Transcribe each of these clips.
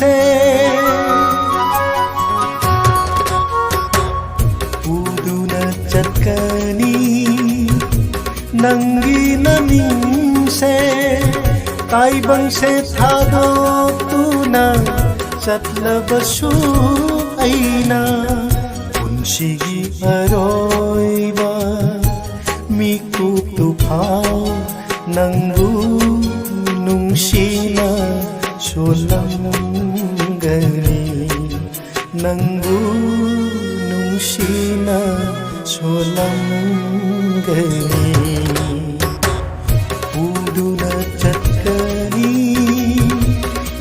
namingse uduna chatkani nangi namingse taibangse thadokuna chatlabasu aina punshigi aroiba mikuptu phau nangbu nungsina solamgani nangbu nungsina solamgani uduna chatkani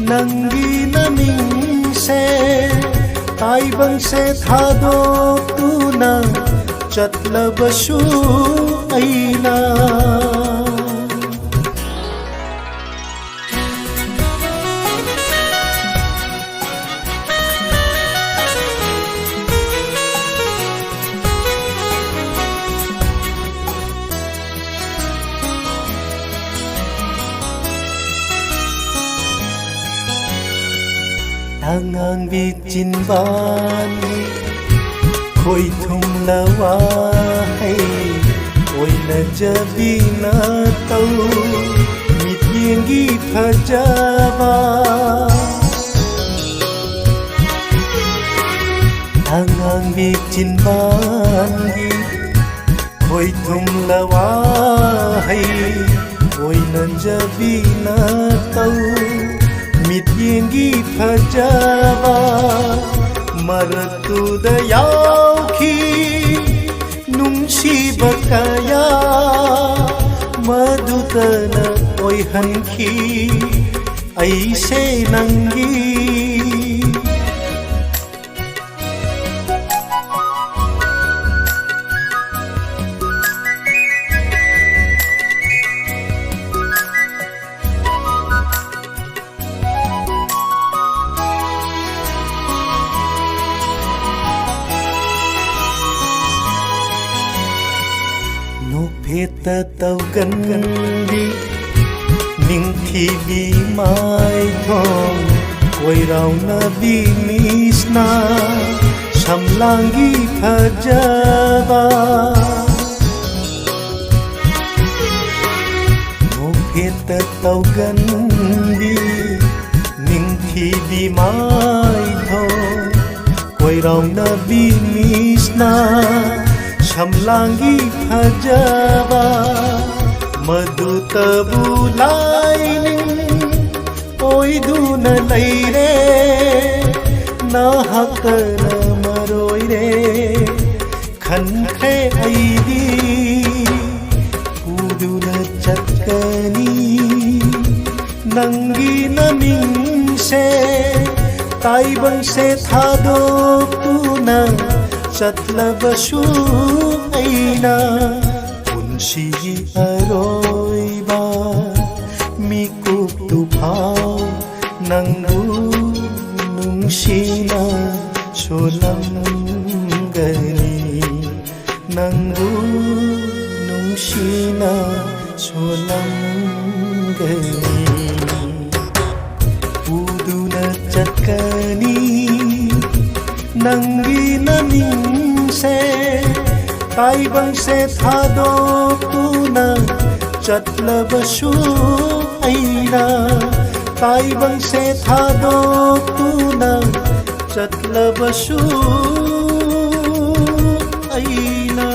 nangi namingse taibangse thadokuna chatlabasu aina Tangang bitin bani khoi thum lawai oi na jabi na tau mit yengi phajaba Tangang bitin bani khoi thum lawai oi na jabi na tau mit yengi phajaba maratuda yaukhi nungsiba kaya madutana oi hanki aise nangi Pheta tau gan đi ning thi bi mai thong koi rau na bi misna samlangi phajaba Pheta tau gan đi ning thi bi mai thong koi rau na bi misna Samlangi phajaba madu tabulai oi duna laire na hakana maroi re khankhe aidi uduna chatkani nangi namingse taibangse thadokuna chatlabasu aina punshigi aroiba mikuptu phau nangbu nungsina solamgani nangbu nungsina solamgani uduna chatkani nangi namingse taibangse thadokuna chatlabasu aina taibangse thadokuna chatlabasu aina